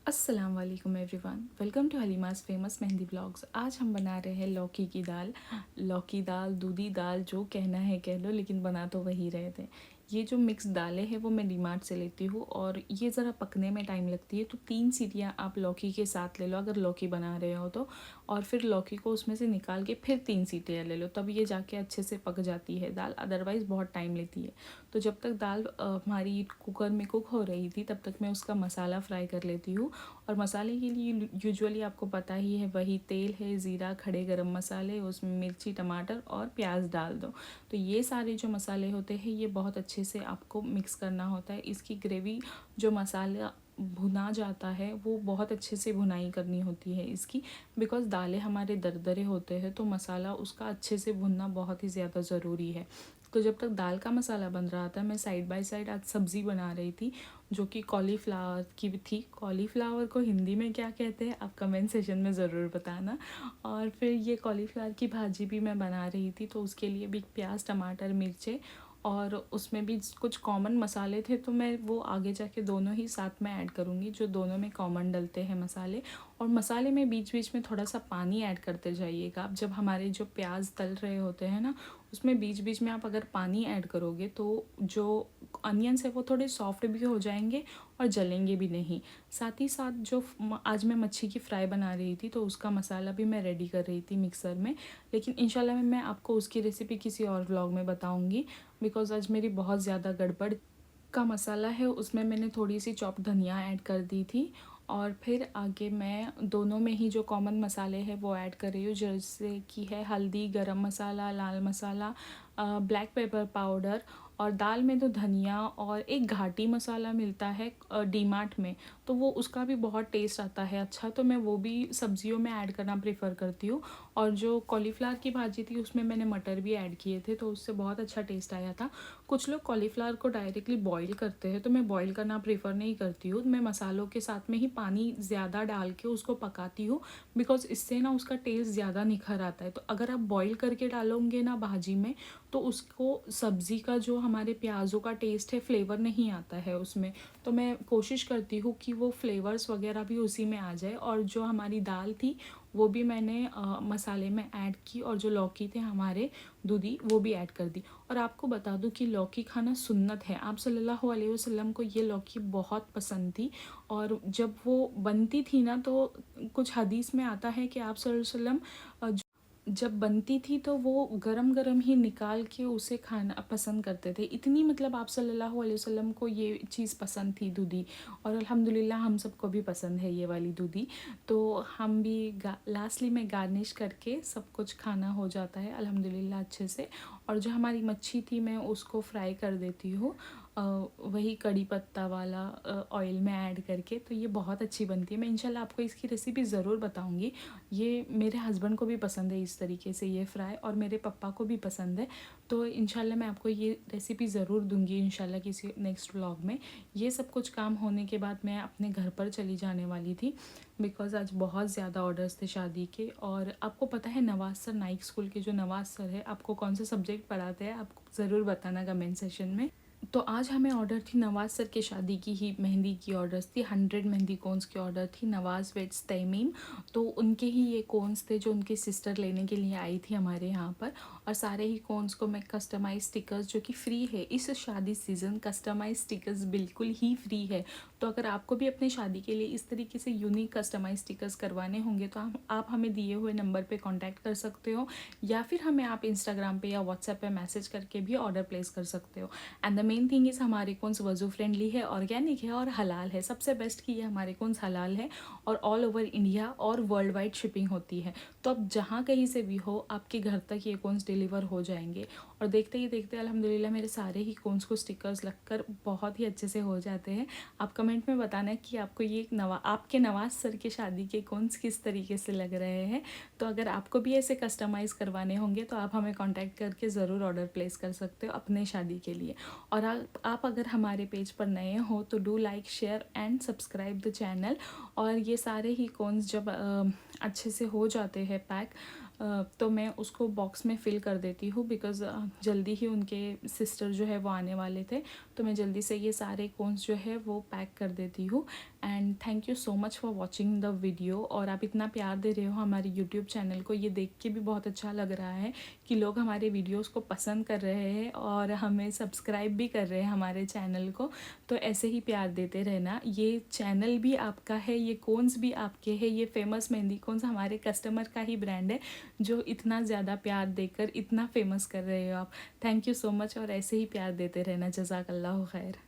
अस्सलाम वालेकुम everyone, welcome to Halima's famous mehndi blogs. आज हम बना रहे हैं लौकी की दाल। लौकी दाल, दूधी दाल, जो कहना है कह लो, लेकिन बना तो वही रहे थे। ये जो मिक्स दालें हैं वो मैं डीमार्ट से लेती हूँ और ये ज़रा पकने में टाइम लगती है, तो 3 सीटियाँ आप लौकी के साथ ले लो अगर लौकी बना रहे हो तो। और फिर लौकी को उसमें से निकाल के फिर 3 सीटियाँ ले लो, तब ये जाके अच्छे से पक जाती है दाल, अदरवाइज़ बहुत टाइम लेती है। तो जब तक दाल हमारी कुकर में कुक हो रही थी तब तक मैं उसका मसाला फ्राई कर लेती हूँ। और मसाले के लिए यूजुअली आपको पता ही है, वही तेल है, ज़ीरा, खड़े गरम मसाले, उसमें मिर्ची, टमाटर और प्याज डाल दो। तो ये सारे जो मसाले होते हैं ये बहुत अच्छे से आपको मिक्स करना होता है। इसकी ग्रेवी जो मसाला भुना जाता है वो बहुत अच्छे से भुनाई करनी होती है इसकी, बिकॉज़ दालें हमारे दरदरे होते हैं तो मसाला उसका अच्छे से भुनना बहुत ही ज़्यादा ज़रूरी है। तो जब तक दाल का मसाला बन रहा था मैं साइड बाय साइड आज सब्ज़ी बना रही थी, जो कि कॉलीफ्लावर की भी थी। कॉलीफ्लावर को हिंदी में क्या कहते हैं आप कमेंट सेशन में ज़रूर बताना। और फिर ये कॉलीफ्लावर की भाजी भी मैं बना रही थी, तो उसके लिए भी प्याज, टमाटर, मिर्चें और उसमें भी कुछ कॉमन मसाले थे, तो मैं वो आगे जाके दोनों ही साथ में ऐड करूँगी, जो दोनों में कॉमन डलते हैं मसाले। और मसाले में बीच बीच में थोड़ा सा पानी ऐड करते जाइएगा आप, जब हमारे जो प्याज तल रहे होते हैं ना उसमें बीच बीच में आप अगर पानी ऐड करोगे तो जो अनियंस है वो थोड़े सॉफ्ट भी हो जाएंगे और जलेंगे भी नहीं। साथ ही साथ जो आज मैं मच्छी की फ़्राई बना रही थी तो उसका मसाला भी मैं रेडी कर रही थी मिक्सर में, लेकिन इंशाल्लाह मैं आपको उसकी रेसिपी किसी और व्लॉग में बताऊंगी, बिकॉज़ आज मेरी बहुत ज़्यादा गड़बड़ का मसाला है उसमें मैंने थोड़ी सी चॉप धनिया ऐड कर दी थी। और फिर आगे मैं दोनों में ही जो कॉमन मसाले हैं वो ऐड कर रही हूँ, जैसे कि है हल्दी, गरम मसाला, लाल मसाला, ब्लैक पेपर पाउडर। और दाल में तो धनिया और एक घाटी मसाला मिलता है डीमार्ट में, तो वो उसका भी बहुत टेस्ट आता है अच्छा, तो मैं वो भी सब्जियों में ऐड करना प्रेफर करती हूँ। और जो कॉलीफ्लावर की भाजी थी उसमें मैंने मटर भी ऐड किए थे, तो उससे बहुत अच्छा टेस्ट आया था। कुछ लोग कॉलीफ्लावर को डायरेक्टली बॉईल करते हैं, तो मैं बॉईल करना प्रेफर नहीं करती हूँ। मैं मसालों के साथ में ही पानी ज़्यादा डाल के उसको पकाती हूँ, बिकॉज़ इससे ना उसका टेस्ट ज़्यादा निखर आता है। तो अगर आप बॉईल करके डालोगे ना भाजी में तो उसको सब्ज़ी का जो हमारे प्याज़ों का टेस्ट है, फ्लेवर नहीं आता है उसमें। तो मैं कोशिश करती हूँ कि वो फ्लेवर्स वगैरह भी उसी में आ जाए। और जो हमारी दाल थी वो भी मैंने मसाले में ऐड की, और जो लौकी थे हमारे दूधी वो भी ऐड कर दी। और आपको बता दूं कि लौकी खाना सुन्नत है, आप सल्लल्लाहु अलैहि वसल्लम को ये लौकी बहुत पसंद थी। और जब वो बनती थी ना तो कुछ हदीस में आता है कि आप सल्लल्लाहु अलैहि वसल्लम जब बनती थी तो वो गरम गरम ही निकाल के उसे खाना पसंद करते थे, इतनी मतलब आप सल्लल्लाहु अलैहि वसल्लम को ये चीज़ पसंद थी दूधी। और अल्हम्दुलिल्लाह हम सबको भी पसंद है ये वाली दूधी। तो हम भी लास्टली में गार्निश करके सब कुछ खाना हो जाता है अल्हम्दुलिल्लाह अच्छे से। और जो हमारी मच्छी थी मैं उसको फ्राई कर देती हूँ वही कड़ी पत्ता वाला ऑयल में ऐड करके, तो ये बहुत अच्छी बनती है। मैं इंशाल्लाह आपको इसकी रेसिपी ज़रूर बताऊँगी। ये मेरे हस्बैंड को भी पसंद है इस तरीके से ये फ्राई, और मेरे पापा को भी पसंद है। तो इंशाल्लाह मैं आपको ये रेसिपी ज़रूर दूंगी इंशाल्लाह किसी नेक्स्ट व्लॉग में। ये सब कुछ काम होने के बाद मैं अपने घर पर चली जाने वाली थी, बिकॉज़ आज बहुत ज़्यादा ऑर्डर्स थे शादी के। और आपको पता है नवाज सर, नाइक स्कूल के जो नवाज सर है, आपको कौन से सब्जेक्ट पढ़ाते हैं आपको ज़रूर बताना कमेंट सेशन में। तो आज हमें ऑर्डर थी नवाज़ सर के शादी की ही मेहंदी की ऑर्डर्स थी, 100 मेहंदी कोन्स की ऑर्डर थी। नवाज़ वेट्स तैमीम, तो उनके ही ये कोन्स थे जो उनकी सिस्टर लेने के लिए आई थी हमारे यहाँ पर। और सारे ही कोन्स को मैं कस्टमाइज स्टिकर्स, जो कि फ़्री है इस शादी सीज़न, कस्टमाइज स्टिकर्स बिल्कुल ही फ्री है। तो अगर आपको भी अपने शादी के लिए इस तरीके से यूनिक कस्टमाइज स्टिकर्स करवाने होंगे तो आप हमें दिए हुए नंबर पर कॉन्टैक्ट कर सकते हो, या फिर हमें आप इंस्टाग्राम पे या व्हाट्सएप पे मैसेज करके भी ऑर्डर प्लेस कर सकते हो। And the main thing is हमारे कोन्स वज़ू फ्रेंडली है, ऑर्गेनिक है और हलाल है। सबसे बेस्ट कि ये हमारे कोन्स हलाल है और ऑल ओवर इंडिया और वर्ल्ड वाइड शिपिंग होती है। तो अब जहाँ कहीं से भी हो आपके घर तक ये कोन्स डिलीवर हो जाएंगे। और देखते ही देखते अल्हम्दुलिल्लाह मेरे सारे ही कोन्स को स्टिकर्स लगकर बहुत ही अच्छे से हो जाते हैं। आप कमेंट में बताना कि आपको ये आपके नवाज सर की शादी के कोन्स किस तरीके से लग रहे हैं। तो अगर आपको भी ऐसे कस्टमाइज़ करवाने होंगे तो आप हमें कॉन्टैक्ट करके ज़रूर ऑर्डर प्लेस कर सकते हो अपने शादी के लिए। और आप अगर हमारे पेज पर नए हो तो do like, share and subscribe the channel. और ये सारे ही कोन्स जब अच्छे से हो जाते हैं पैक, तो मैं उसको बॉक्स में फ़िल कर देती हूँ बिकॉज़ जल्दी ही उनके सिस्टर जो है वो आने वाले थे, तो मैं जल्दी से ये सारे कोन्स जो है वो पैक कर देती हूँ। And thank you so much for watching the video. और आप इतना प्यार दे रहे हो हमारे यूट्यूब चैनल को, ये देख के भी बहुत अच्छा लग रहा है कि लोग हमारे वीडियोस को पसंद कर रहे हैं और हमें सब्सक्राइब भी कर रहे हैं हमारे चैनल को। तो ऐसे ही प्यार देते रहना। ये चैनल भी आपका है, ये कोन्स भी आपके हैं, ये फेमस मेहंदी कोन्स हमारे कस्टमर का ही ब्रांड है जो इतना ज़्यादा प्यार देकर इतना फेमस कर रहे हो आप। थैंक यू सो मच और ऐसे ही प्यार देते रहना। जज़ाकल्लाह खैर।